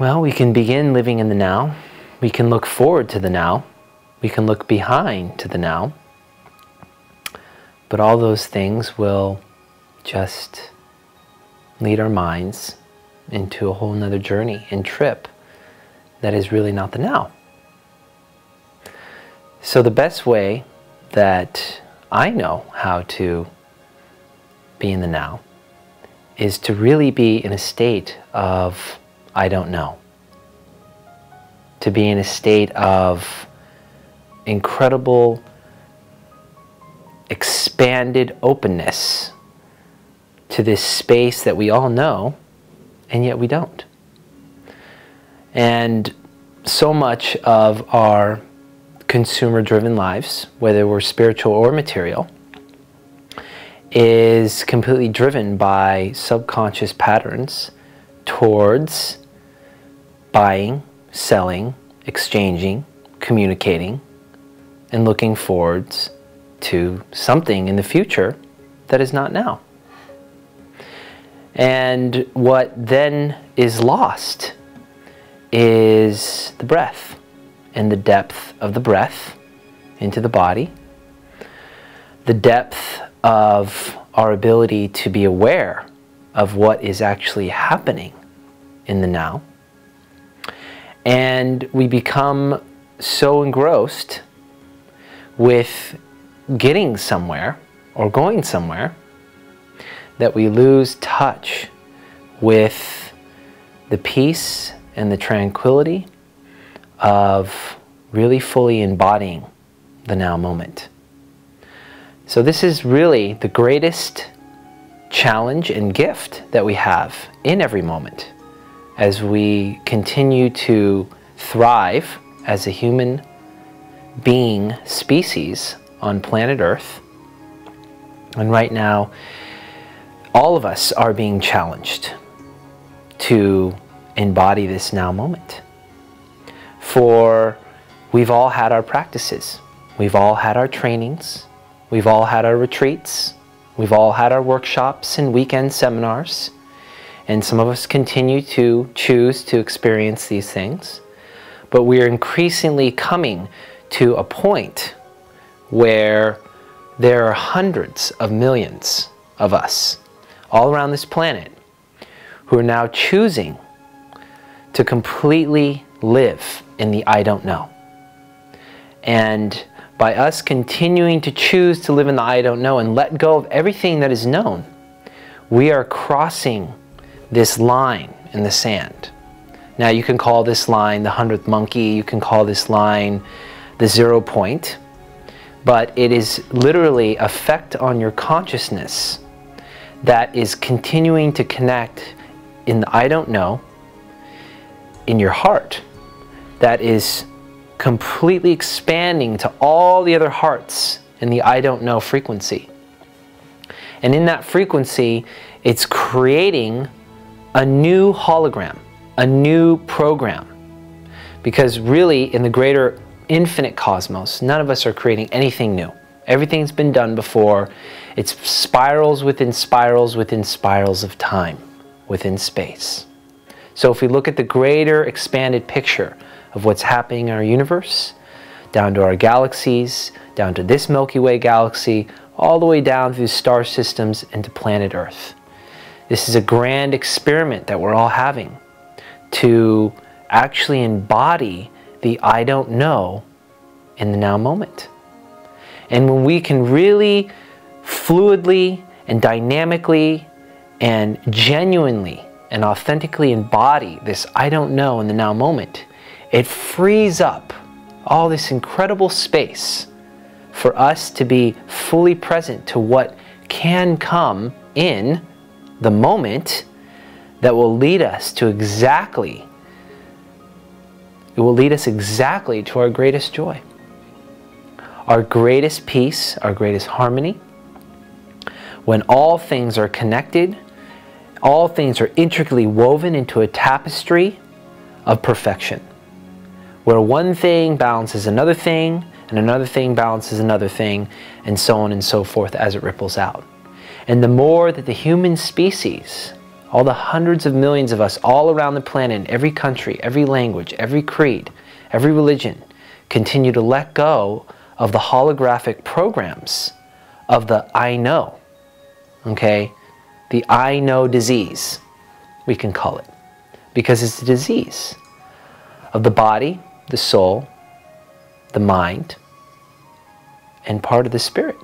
Well, we can begin living in the now. We can look forward to the now. We can look behind to the now. But all those things will just lead our minds into a whole nother journey and trip that is really not the now. So the best way that I know how to be in the now is to really be in a state of I don't know. To be in a state of incredible expanded openness to this space that we all know, and yet we don't. And so much of our consumer-driven lives, whether we're spiritual or material, is completely driven by subconscious patterns towards buying, selling, exchanging, communicating, and looking forwards to something in the future that is not now. And what then is lost is the breath and the depth of the breath into the body, the depth of our ability to be aware of what is actually happening in the now. And we become so engrossed with getting somewhere or going somewhere that we lose touch with the peace and the tranquility of really fully embodying the now moment. So this is really the greatest challenge and gift that we have in every moment as we continue to thrive as a human being species on planet Earth. And right now, all of us are being challenged to embody this now moment. For we've all had our practices, we've all had our trainings, we've all had our retreats, we've all had our workshops and weekend seminars, and some of us continue to choose to experience these things. But we are increasingly coming to a point where there are hundreds of millions of us all around this planet who are now choosing to completely live in the I don't know. And by us continuing to choose to live in the I don't know and let go of everything that is known, we are crossing this line in the sand. Now you can call this line the 100th monkey, you can call this line the 0 point, but it is literally an effect on your consciousness that is continuing to connect in the I don't know in your heart, that is completely expanding to all the other hearts in the I don't know frequency. And in that frequency, it's creating a new hologram, a new program. Because really, in the greater infinite cosmos, none of us are creating anything new. Everything's been done before. It's spirals within spirals within spirals of time, within space. So if we look at the greater expanded picture of what's happening in our universe, down to our galaxies, down to this Milky Way galaxy, all the way down through star systems and to planet Earth. This is a grand experiment that we're all having to actually embody the I don't know in the now moment. And when we can really fluidly and dynamically and genuinely and authentically embody this I don't know in the now moment, it frees up all this incredible space for us to be fully present to what can come in the moment that will lead us to exactly, it will lead us exactly to our greatest joy, our greatest peace, our greatest harmony, when all things are connected, all things are intricately woven into a tapestry of perfection, where one thing balances another thing, and another thing balances another thing, and so on and so forth as it ripples out. And the more that the human species all the hundreds of millions of us all around the planet, in every country, every language, every creed, every religion, continue to let go of the holographic programs of the I know, okay? The I know disease, we can call it, because it's a disease of the body, the soul, the mind, and part of the spirit.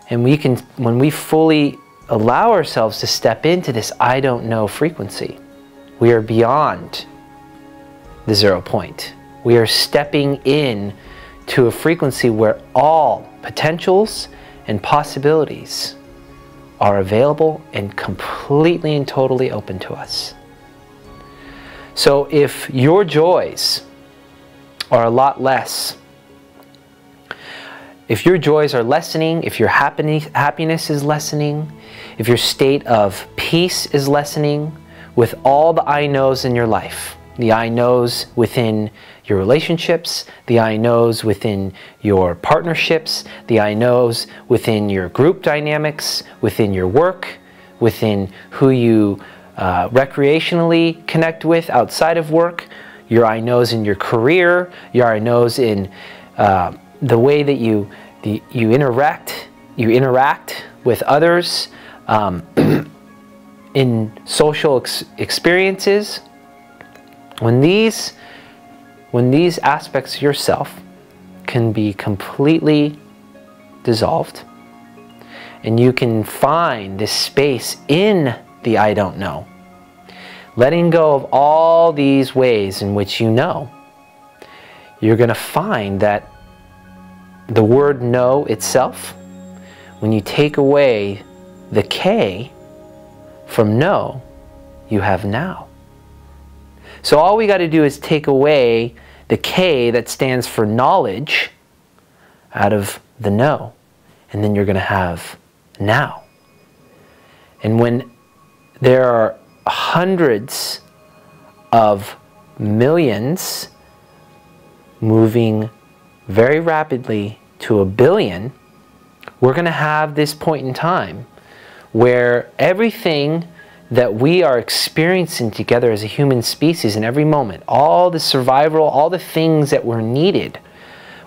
And we can, when we fully allow ourselves to step into this I don't know frequency, we are beyond the 0 point. We are stepping in to a frequency where all potentials and possibilities are available and completely and totally open to us. So if your joys are a lot less, if your joys are lessening, if your happiness is lessening, if your state of peace is lessening, with all the I knows in your life, the I knows within your relationships, the I knows within your partnerships, the I knows within your group dynamics, within your work, within who you recreationally connect with outside of work, your I knows in your career, your I knows in the way that you interact with others in social experiences. When these aspects of yourself can be completely dissolved, and you can find this space in the I don't know, letting go of all these ways in which you know, you're going to find that the word know itself, when you take away the K from know, you have now. So all we got to do is take away the K that stands for knowledge out of the know, and then you're going to have now. And when there are hundreds of millions moving very rapidly to a billion, we're going to have this point in time where everything that we are experiencing together as a human species in every moment, all the survival, all the things that were needed,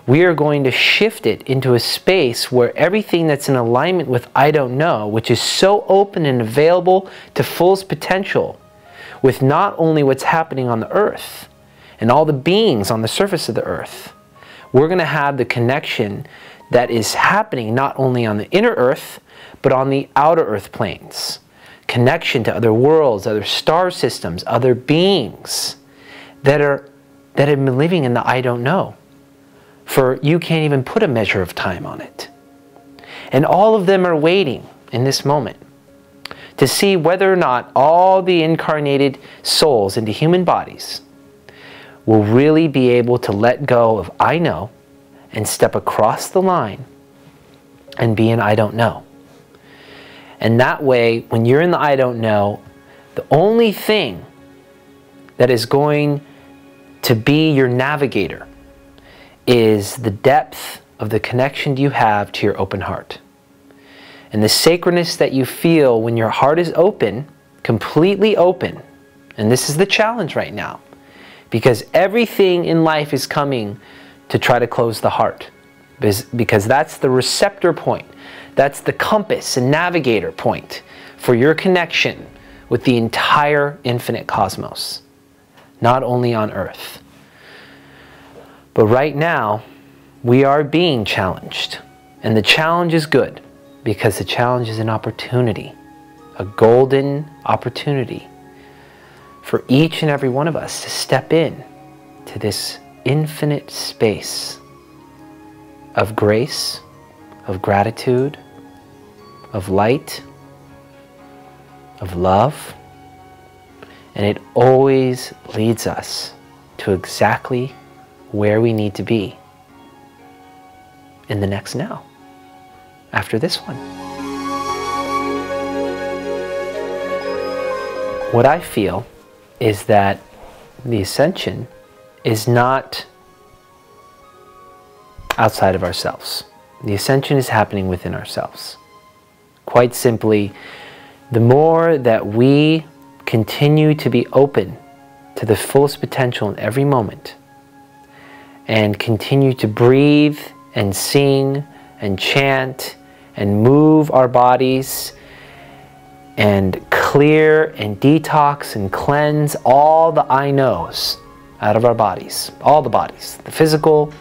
we are going to shift it into a space where everything that's in alignment with I don't know, which is so open and available to fullest potential, with not only what's happening on the earth and all the beings on the surface of the earth, we're going to have the connection that is happening not only on the inner earth, but on the outer earth planes. Connection to other worlds, other star systems, other beings that have been living in the I don't know. For you can't even put a measure of time on it. And all of them are waiting in this moment to see whether or not all the incarnated souls into human bodies will really be able to let go of I know and step across the line and be in I don't know. And that way, when you're in the I don't know, the only thing that is going to be your navigator is the depth of the connection you have to your open heart. And the sacredness that you feel when your heart is open, completely open. And this is the challenge right now, because everything in life is coming to try to close the heart, because that's the receptor point. That's the compass and navigator point for your connection with the entire infinite cosmos, not only on Earth. But right now, we are being challenged. And the challenge is good, because the challenge is an opportunity, a golden opportunity for each and every one of us to step in to this infinite space of grace, of gratitude, of light, of love. And it always leads us to exactly where we need to be in the next now, after this one. What I feel is that the ascension is not outside of ourselves. The ascension is happening within ourselves. Quite simply, the more that we continue to be open to the fullest potential in every moment, and continue to breathe and sing and chant and move our bodies and clear and detox and cleanse all the I knows out of our bodies, all the bodies, the physical,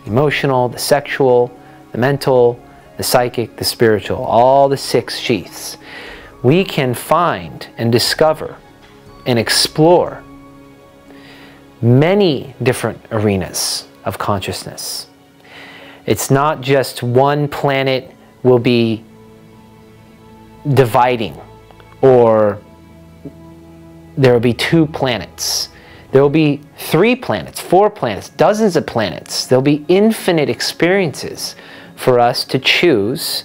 emotional, the sexual, the mental, the psychic, the spiritual, all the 6 sheaths, we can find and discover and explore many different arenas of consciousness. It's not just one planet will be dividing, or there will be 2 planets. There will be 3 planets, 4 planets, dozens of planets. There'll be infinite experiences for us to choose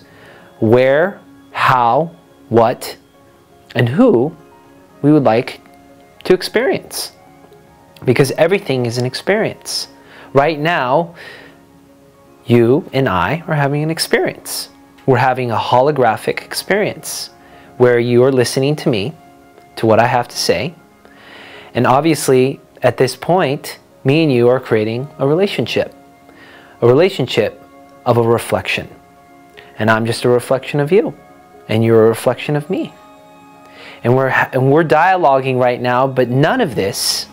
where, how, what, and who we would like to experience. Because everything is an experience. Right now, you and I are having an experience. We're having a holographic experience where you are listening to me, to what I have to say. And obviously, at this point, me and you are creating a relationship of a reflection. And I'm just a reflection of you, and you're a reflection of me. And we're dialoguing right now, but none of this,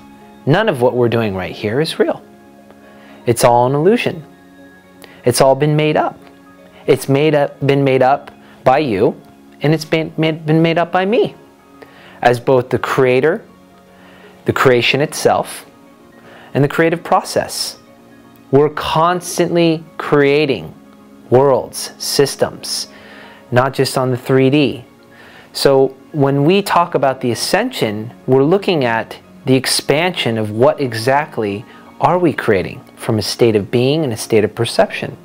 none of what we're doing right here is real. It's all an illusion. It's all been made up. It's been made up by you, and it's been made up by me, as both the creator, the creation itself, and the creative process. We're constantly creating worlds, systems, not just on the 3D. So when we talk about the ascension, we're looking at the expansion of what exactly are we creating from a state of being and a state of perception.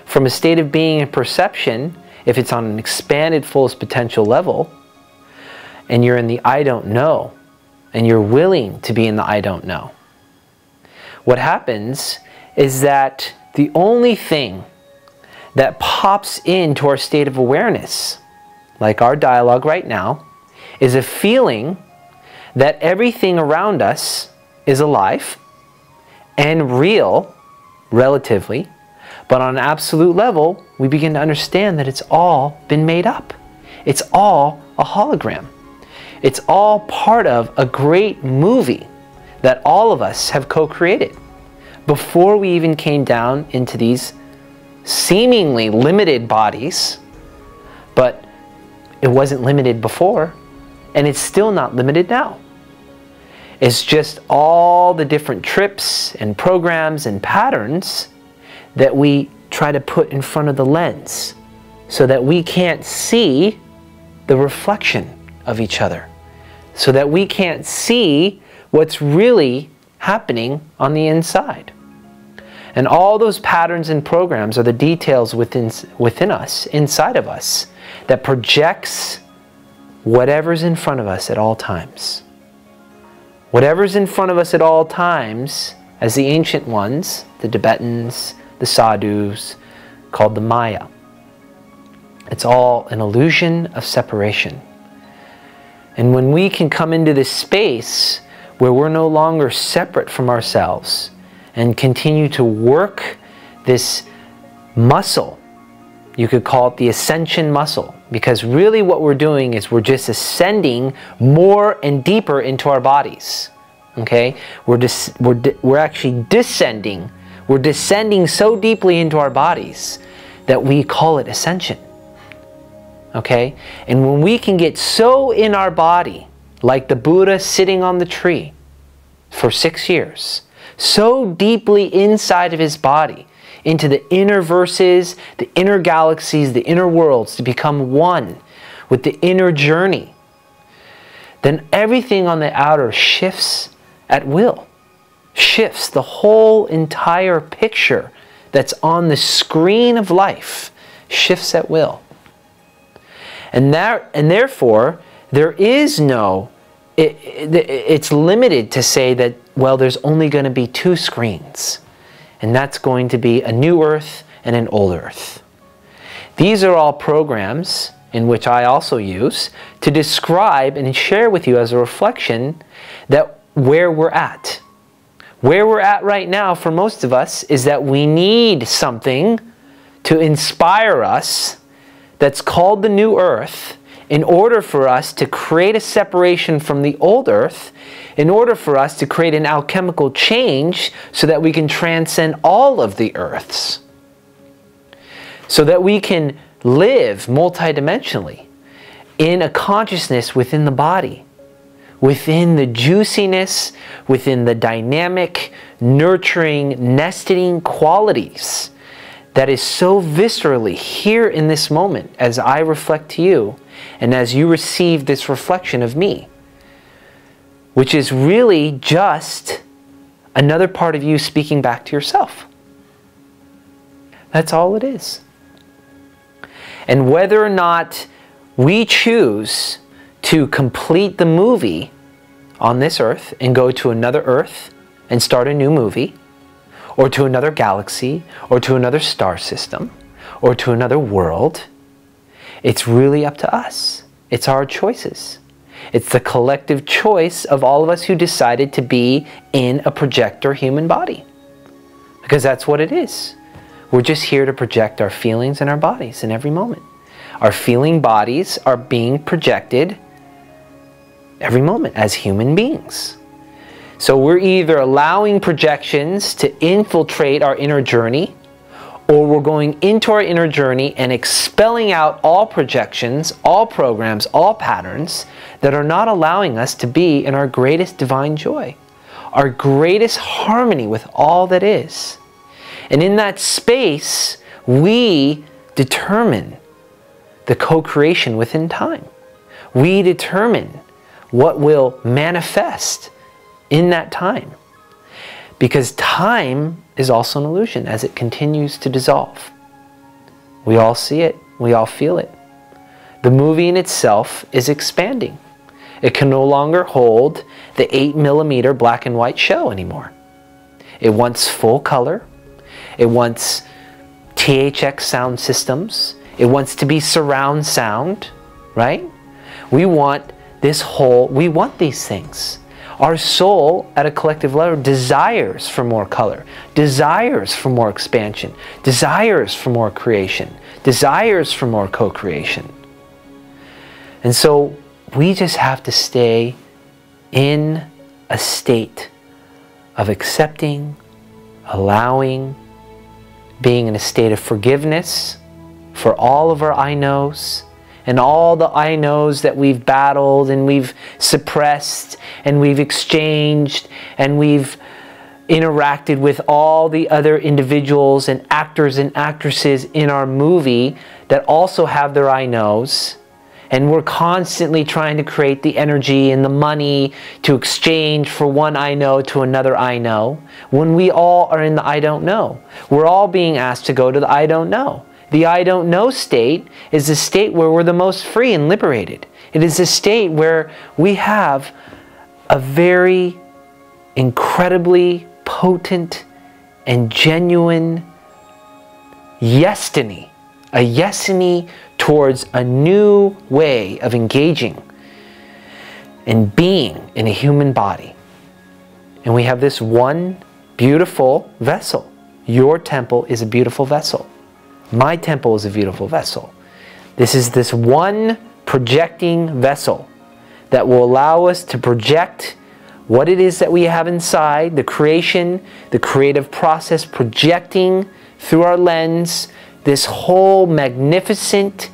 From a state of being and perception, if it's on an expanded fullest potential level, and you're in the I don't know, and you're willing to be in the I don't know, what happens is that the only thing that pops into our state of awareness, like our dialogue right now, is a feeling that everything around us is alive and real, relatively, but on an absolute level, we begin to understand that it's all been made up. It's all a hologram. It's all part of a great movie that all of us have co-created before we even came down into these seemingly limited bodies, but it wasn't limited before, and it's still not limited now. It's just all the different trips and programs and patterns that we try to put in front of the lens so that we can't see the reflection of each other, so that we can't see what's really happening on the inside. And all those patterns and programs are the details within us, inside of us, that projects whatever's in front of us at all times. Whatever's in front of us at all times, as the ancient ones, the Tibetans, the sadhus, called the Maya. It's all an illusion of separation. And when we can come into this space where we're no longer separate from ourselves and continue to work this muscle, you could call it the ascension muscle, because really what we're doing is we're just ascending more and deeper into our bodies. Okay? We're actually descending. We're descending so deeply into our bodies that we call it ascension. Okay? And when we can get so in our body, like the Buddha sitting on the tree for 6 years, so deeply inside of his body, into the inner verses, the inner galaxies, the inner worlds, to become one with the inner journey, then everything on the outer shifts at will. Shifts. The whole entire picture that's on the screen of life shifts at will. And therefore, there is no, it's limited to say that, well, there's only going to be 2 screens. And that's going to be a new earth and an old earth. These are all programs in which I also use to describe and share with you as a reflection that where we're at. Where we're at right now for most of us is that we need something to inspire us that's called the new earth in order for us to create a separation from the old earth, in order for us to create an alchemical change so that we can transcend all of the earths. So that we can live multidimensionally in a consciousness within the body, within the juiciness, within the dynamic, nurturing, nesting qualities that is so viscerally here in this moment as I reflect to you and as you receive this reflection of me, which is really just another part of you speaking back to yourself. That's all it is. And whether or not we choose to complete the movie on this earth and go to another earth and start a new movie, or to another galaxy, or to another star system, or to another world, it's really up to us. It's our choices. It's the collective choice of all of us who decided to be in a projector human body. Because that's what it is. We're just here to project our feelings and our bodies in every moment. Our feeling bodies are being projected every moment as human beings. So we're either allowing projections to infiltrate our inner journey, or we're going into our inner journey and expelling out all projections, all programs, all patterns that are not allowing us to be in our greatest divine joy, our greatest harmony with all that is. And in that space, we determine the co-creation within time. We determine what will manifest in that time. Because time is also an illusion as it continues to dissolve. We all see it. We all feel it. The movie in itself is expanding. It can no longer hold the 8mm black and white show anymore. It wants full color. It wants THX sound systems. It wants to be surround sound, right? We want this whole, we want these things. Our soul, at a collective level, desires for more color, desires for more expansion, desires for more creation, desires for more co-creation. And so we just have to stay in a state of accepting, allowing, being in a state of forgiveness for all of our I knows and all the I knows that we've battled and we've suppressed and we've exchanged and we've interacted with all the other individuals and actors and actresses in our movie that also have their I knows. And we're constantly trying to create the energy and the money to exchange for one I know to another I know, when we all are in the I don't know. We're all being asked to go to the I don't know. The I don't know state is the state where we're the most free and liberated. It is a state where we have a very incredibly potent and genuine yestiny, a yesiny towards a new way of engaging and being in a human body. And we have this one beautiful vessel. Your temple is a beautiful vessel. My temple is a beautiful vessel. This is this one projecting vessel that will allow us to project what it is that we have inside, the creation, the creative process, projecting through our lens this whole magnificent,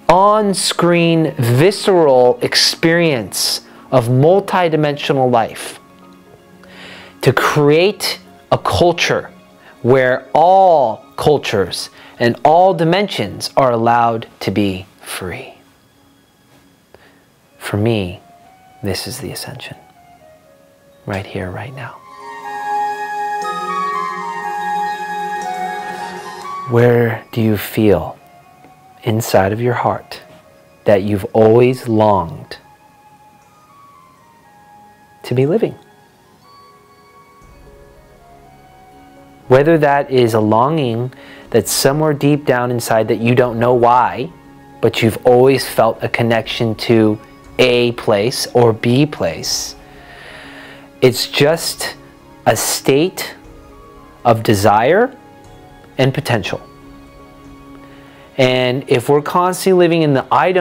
on-screen, visceral experience of multidimensional life. To create a culture where all cultures and all dimensions are allowed to be free. For me, this is the Ascension. Right here, right now. Where do you feel inside of your heart that you've always longed to be living? Whether that is a longing that's somewhere deep down inside that you don't know why, but you've always felt a connection to A place or B place. It's just a state of desire and potential. And if we're constantly living in the I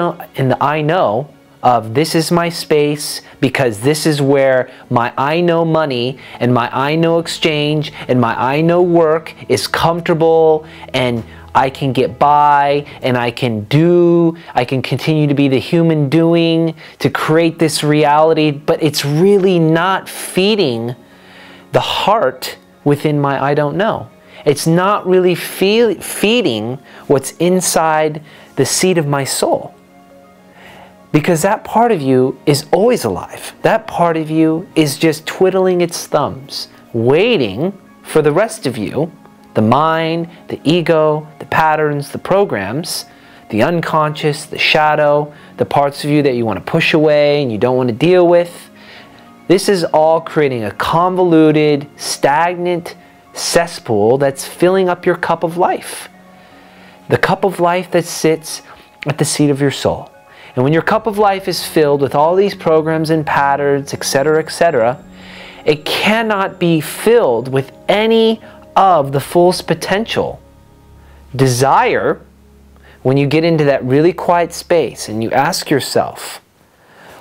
know of this is my space because this is where my I know money and my I know exchange and my I know work is comfortable and I can get by and I can continue to be the human doing to create this reality, but it's really not feeding the heart within my I don't know. It's not really feeding what's inside the seat of my soul. Because that part of you is always alive. That part of you is just twiddling its thumbs, waiting for the rest of you, the mind, the ego, the patterns, the programs, the unconscious, the shadow, the parts of you that you want to push away and you don't want to deal with. This is all creating a convoluted, stagnant cesspool that's filling up your cup of life. The cup of life that sits at the seat of your soul. And when your cup of life is filled with all these programs and patterns, etc., it cannot be filled with any of the fullest potential. Desire, when you get into that really quiet space and you ask yourself,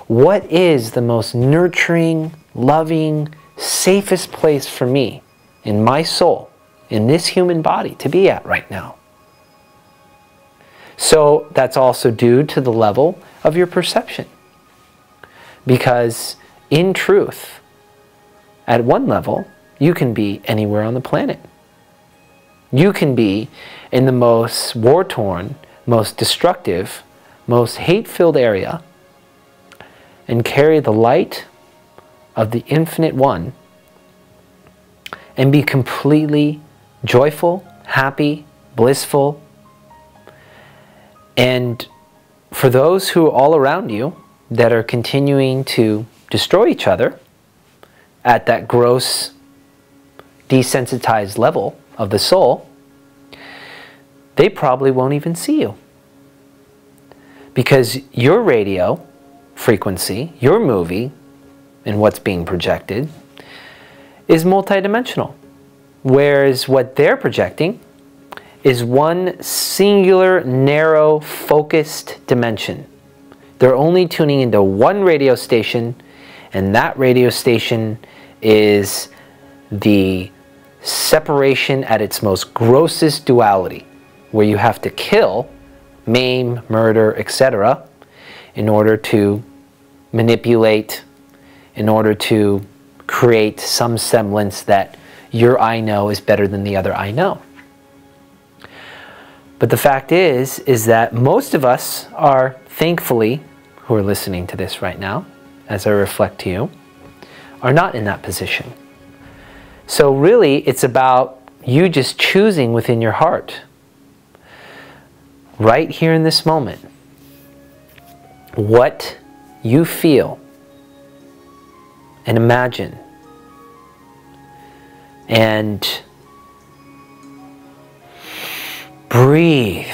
what is the most nurturing, loving, safest place for me in my soul, in this human body to be at right now? So that's also due to the level of your perception. Because in truth, at one level, you can be anywhere on the planet. You can be in the most war-torn, most destructive, most hate-filled area and carry the light of the Infinite One and be completely joyful, happy, blissful. And for those who are all around you that are continuing to destroy each other at that gross, desensitized level of the soul, they probably won't even see you. Because your radio frequency, your movie, and what's being projected is multidimensional. Whereas what they're projecting is one singular, narrow, focused dimension. They're only tuning into one radio station, and that radio station is the separation at its most grossest duality, where you have to kill, maim, murder, etc., in order to manipulate, in order to create some semblance that your I know is better than the other I know. But the fact is that most of us are, thankfully, who are listening to this right now, as I reflect to you, are not in that position. So really, it's about you just choosing within your heart, right here in this moment, what you feel and imagine and breathe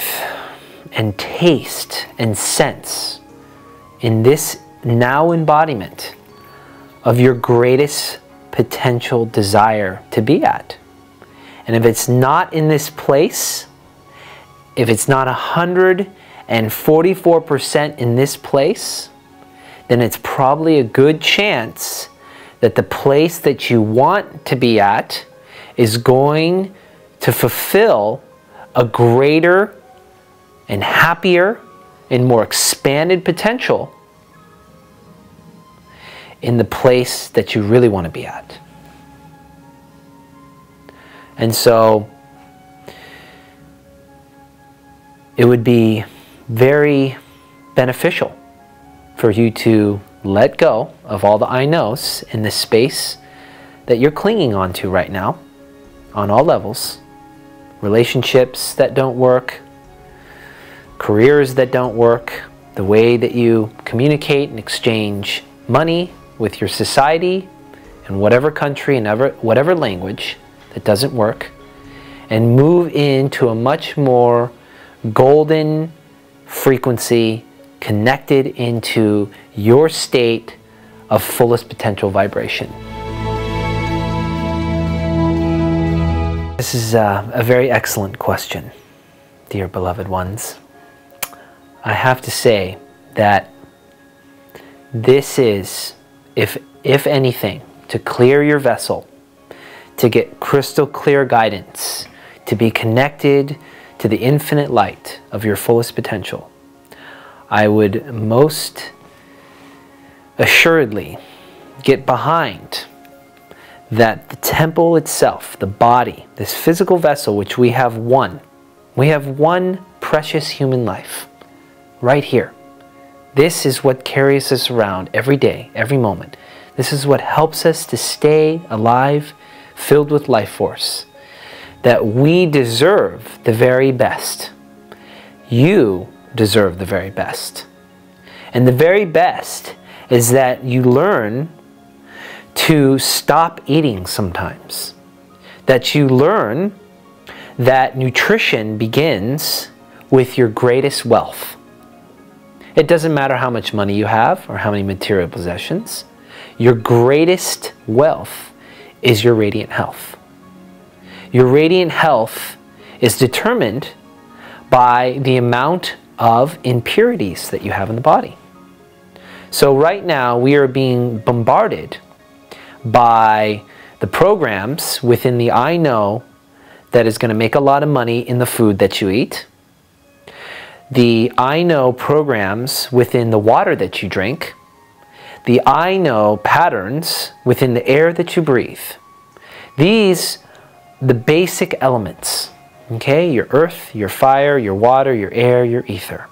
and taste and sense in this now embodiment of your greatest potential desire to be at. And if it's not in this place, if it's not 144% in this place, then it's probably a good chance that the place that you want to be at is going to fulfill a greater and happier and more expanded potential in the place that you really want to be at. And so it would be very beneficial for you to let go of all the I knows in the space that you're clinging onto right now on all levels. Relationships that don't work, careers that don't work, the way that you communicate and exchange money with your society in whatever country and whatever language that doesn't work, and move into a much more golden, frequency, connected into your state of fullest potential vibration. This is a very excellent question, dear beloved ones. I have to say that this is, if anything, to clear your vessel, to get crystal clear guidance, to be connected to the infinite light of your fullest potential, I would most assuredly get behind that the temple itself, the body, this physical vessel, which we have one precious human life right here. This is what carries us around every day, every moment. This is what helps us to stay alive, filled with life force. That we deserve the very best. You deserve the very best. And the very best is that you learn to stop eating sometimes. That you learn that nutrition begins with your greatest wealth. It doesn't matter how much money you have or how many material possessions. Your greatest wealth is your radiant health. Your radiant health is determined by the amount of impurities that you have in the body. So right now we are being bombarded by the programs within the I know that is going to make a lot of money in the food that you eat. The I know programs within the water that you drink. The I know patterns within the air that you breathe. These, the basic elements, okay? Your earth, your fire, your water, your air, your ether.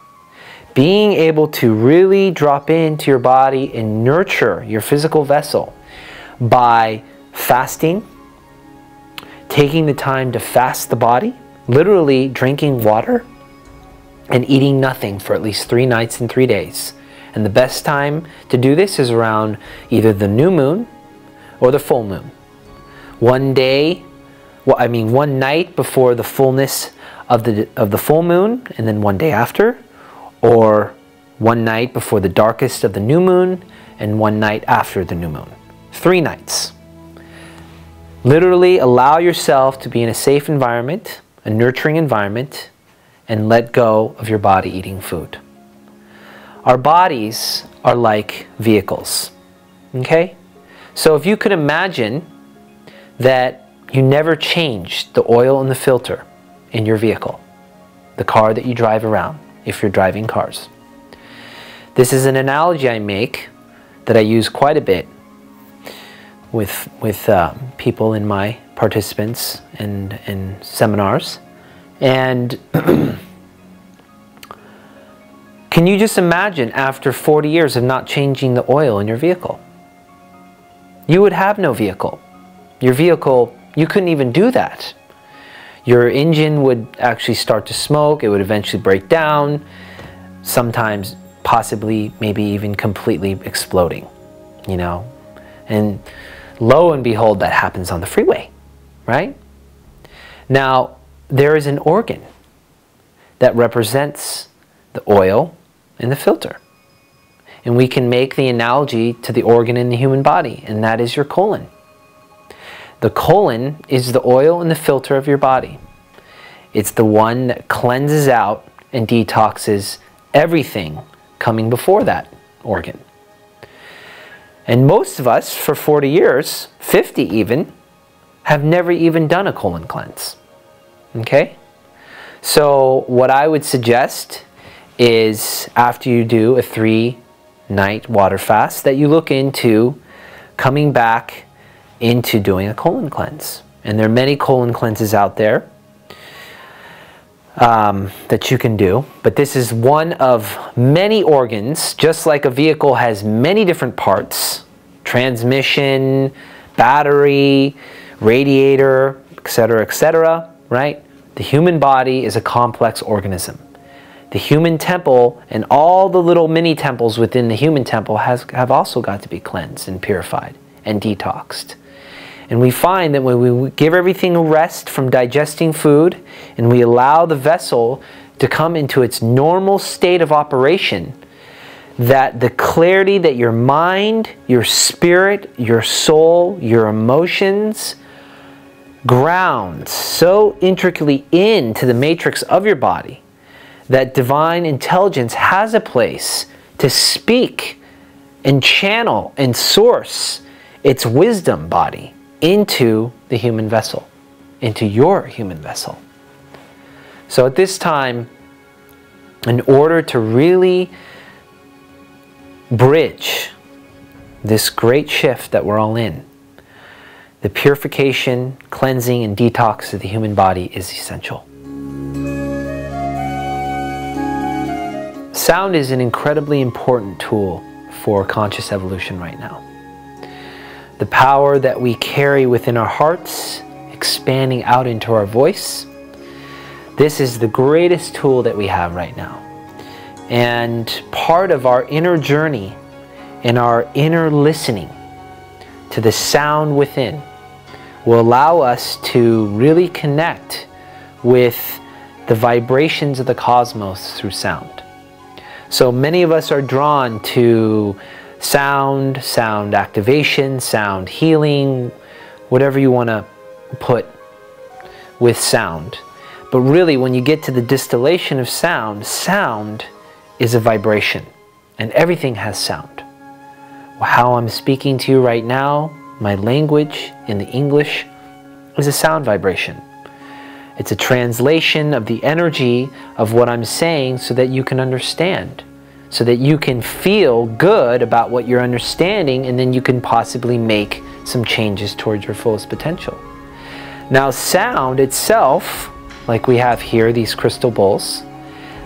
Being able to really drop into your body and nurture your physical vessel by fasting, taking the time to fast the body, literally drinking water and eating nothing for at least 3 nights and 3 days. And the best time to do this is around either the new moon or the full moon. One night before the fullness of the full moon, and then one day after, or one night before the darkest of the new moon, and one night after the new moon. 3 nights. Literally allow yourself to be in a safe environment, a nurturing environment, and let go of your body eating food. Our bodies are like vehicles, okay? So if you could imagine that you never changed the oil in the filter in your vehicle, the car that you drive around, if you're driving cars. This is an analogy I make that I use quite a bit with people in my participants and seminars. And can you just imagine after 40 years of not changing the oil in your vehicle? You would have no vehicle. Your vehicle, you couldn't even do that. Your engine would actually start to smoke. It would eventually break down. Sometimes, possibly, maybe even completely exploding, you know. And lo and behold, that happens on the freeway, right? Now, there is an organ that represents the oil in the filter. And we can make the analogy to the organ in the human body, and that is your colon. The colon is the oil in the filter of your body. It's the one that cleanses out and detoxes everything coming before that organ. And most of us, for 40 years, 50 even, have never even done a colon cleanse. Okay? So what I would suggest is after you do a 3-night water fast that you look into coming back into doing a colon cleanse. And there are many colon cleanses out there that you can do. But this is one of many organs, just like a vehicle has many different parts, transmission, battery, radiator, etc., right? The human body is a complex organism. The human temple and all the little mini temples within the human temple have also got to be cleansed and purified and detoxed. And we find that when we give everything a rest from digesting food and we allow the vessel to come into its normal state of operation, that the clarity that your mind, your spirit, your soul, your emotions ground so intricately into the matrix of your body, that divine intelligence has a place to speak and channel and source its wisdom body into the human vessel, into your human vessel. So at this time, in order to really bridge this great shift that we're all in, the purification, cleansing, and detox of the human body is essential. Sound is an incredibly important tool for conscious evolution right now. The power that we carry within our hearts, expanding out into our voice, this is the greatest tool that we have right now. And part of our inner journey and our inner listening to the sound within will allow us to really connect with the vibrations of the cosmos through sound. So many of us are drawn to sound, sound activation, sound healing, whatever you want to put with sound. But really, when you get to the distillation of sound, sound is a vibration, and everything has sound. How I'm speaking to you right now, my language in the English, is a sound vibration. It's a translation of the energy of what I'm saying so that you can understand, so that you can feel good about what you're understanding, and then you can possibly make some changes towards your fullest potential. Now, sound itself, like we have here, these crystal bowls,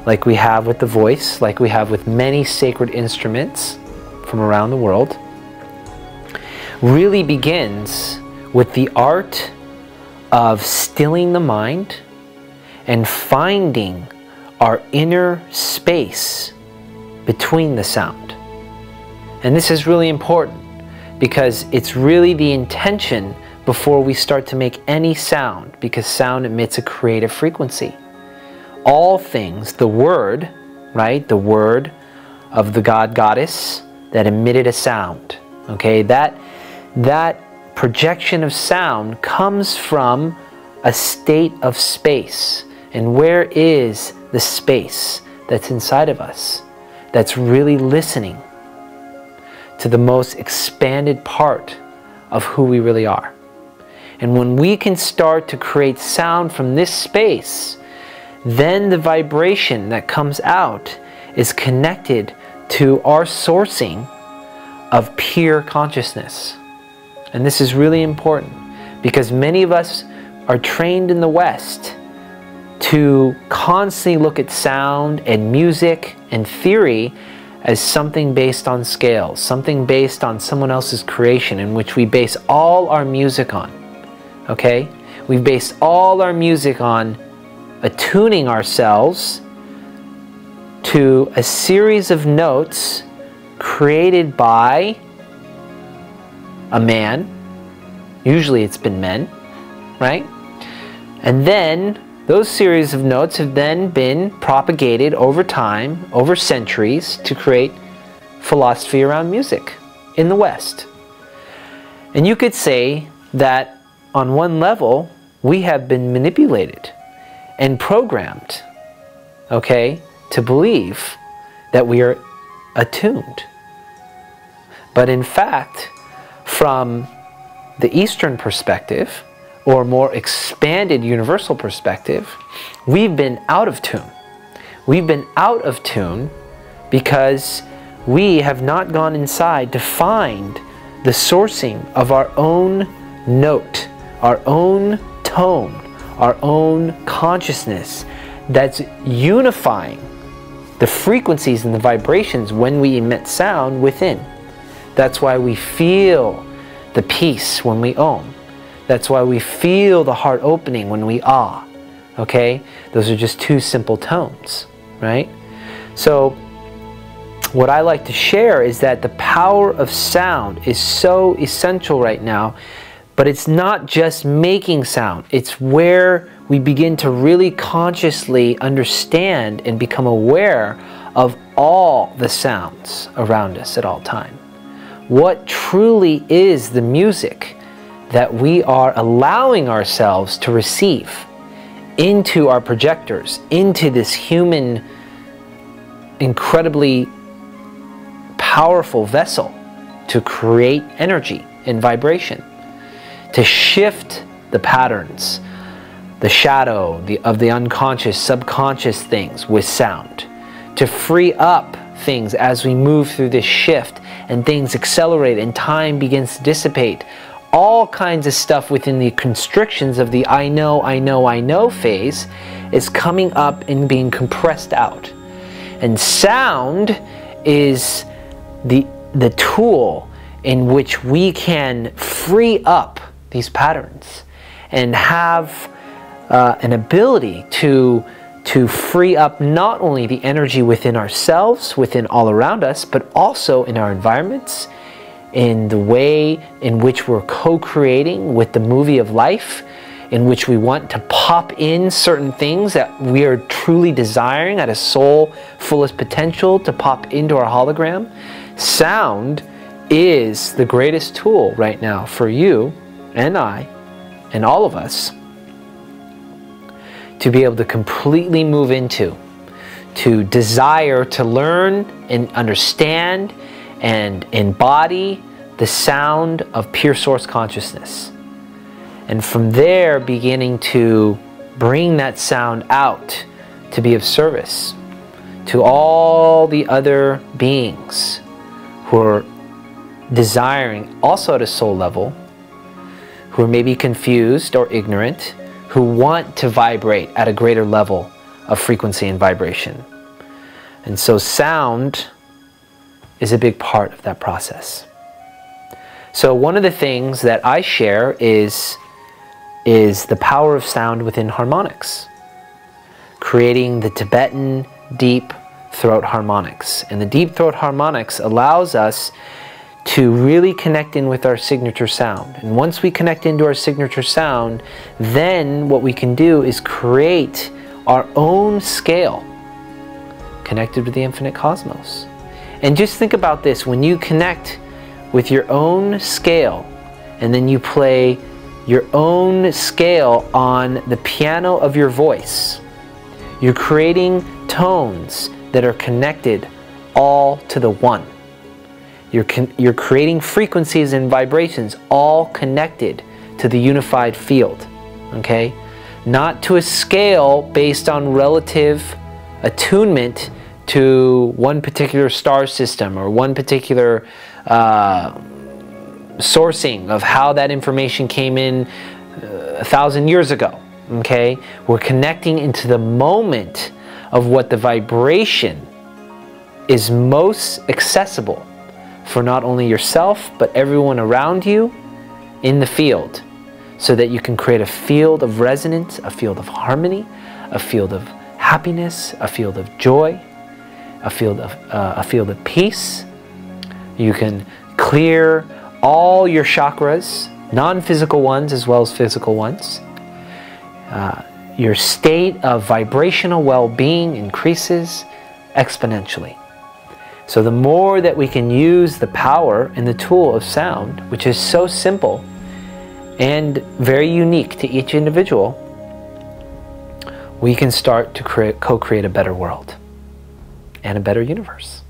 like we have with the voice, like we have with many sacred instruments from around the world, really begins with the art of stilling the mind and finding our inner space between the sound. And this is really important because it's really the intention before we start to make any sound, because sound emits a creative frequency. All things, the word, right, the word of the god goddess that emitted a sound, okay, that projection of sound comes from a state of space. And where is the space that's inside of us that's really listening to the most expanded part of who we really are? And when we can start to create sound from this space, then the vibration that comes out is connected to our sourcing of pure consciousness. And this is really important because many of us are trained in the West to constantly look at sound and music and theory as something based on scales, something based on someone else's creation, in which we base all our music on. Okay? We base all our music on attuning ourselves to a series of notes created by a man. Usually it's been men, right? And then those series of notes have then been propagated over time, over centuries, to create philosophy around music in the West. And you could say that on one level, we have been manipulated and programmed, okay, to believe that we are attuned. But in fact, from the Eastern perspective, or more expanded universal perspective, we've been out of tune. We've been out of tune because we have not gone inside to find the sourcing of our own note, our own tone, our own consciousness that's unifying the frequencies and the vibrations when we emit sound within. That's why we feel the peace when we Om. That's why we feel the heart opening when we Ah. Okay? Those are just two simple tones, right? So what I like to share is that the power of sound is so essential right now But it's not just making sound. It's where we begin to really consciously understand and become aware of all the sounds around us at all time. What truly is the music that we are allowing ourselves to receive into our projectors, into this human, incredibly powerful vessel to create energy and vibration, to shift the patterns, the shadow of the unconscious, subconscious things with sound, to free up things as we move through this shift and things accelerate and time begins to dissipate. All kinds of stuff within the constrictions of the I know, I know, I know phase is coming up and being compressed out. And sound is the tool in which we can free up these patterns and have an ability to free up not only the energy within ourselves, within all around us, but also in our environments, in the way in which we're co-creating with the movie of life, in which we want to pop in certain things that we are truly desiring at a soul fullest potential to pop into our hologram. Sound is the greatest tool right now for you and I and all of us to be able to completely move into, to desire to learn and understand and embody the sound of pure source consciousness. And from there beginning to bring that sound out to be of service to all the other beings who are desiring, also at a soul level, who are maybe confused or ignorant, who want to vibrate at a greater level of frequency and vibration. And so sound is a big part of that process. So one of the things that I share is the power of sound within harmonics, creating the Tibetan deep throat harmonics. And the deep throat harmonics allows us to really connect in with our signature sound. And once we connect into our signature sound, then what we can do is create our own scale connected with the infinite cosmos. And just think about this, when you connect with your own scale and then you play your own scale on the piano of your voice, you're creating tones that are connected all to the one. You're creating frequencies and vibrations all connected to the unified field, okay? Not to a scale based on relative attunement to one particular star system or one particular sourcing of how that information came in 1,000 years ago, okay? We're connecting into the moment of what the vibration is most accessible for not only yourself, but everyone around you in the field, so that you can create a field of resonance, a field of harmony, a field of happiness, a field of joy, a field of peace. You can clear all your chakras, non-physical ones as well as physical ones. Your state of vibrational well-being increases exponentially. So the more that we can use the power and the tool of sound, which is so simple and very unique to each individual, we can start to co-create a better world and a better universe.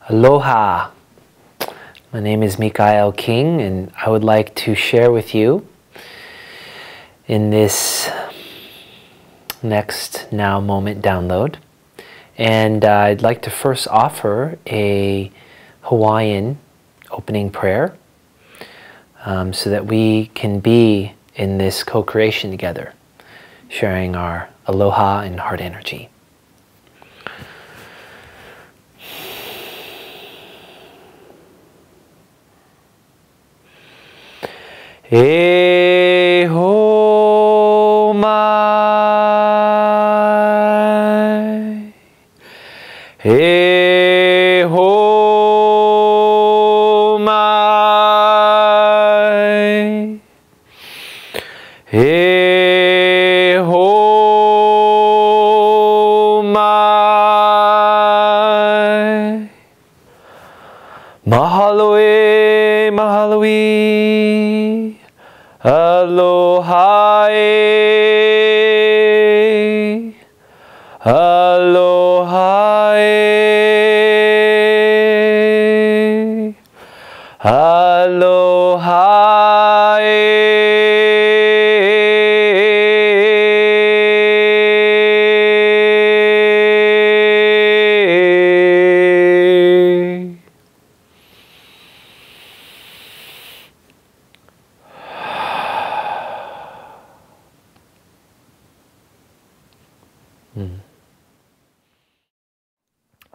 Aloha! My name is Mikael King, and I would like to share with you in this next now moment download. And I'd like to first offer a Hawaiian opening prayer so that we can be in this co-creation together, sharing our aloha and heart energy. E ho mai, e ho mai.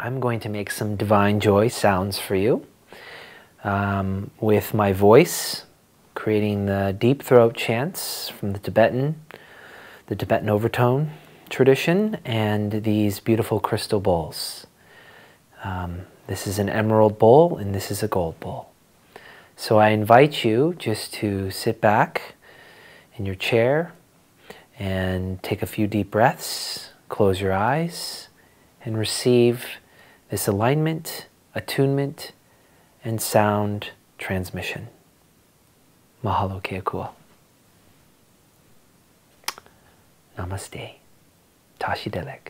I'm going to make some divine joy sounds for you with my voice, creating the deep throat chants from the Tibetan overtone tradition, and these beautiful crystal bowls. This is an emerald bowl and this is a gold bowl. So I invite you just to sit back in your chair and take a few deep breaths, close your eyes, and receive this alignment, attunement, and sound transmission. Mahalo keakua. Namaste. Tashi Delek.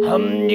Hum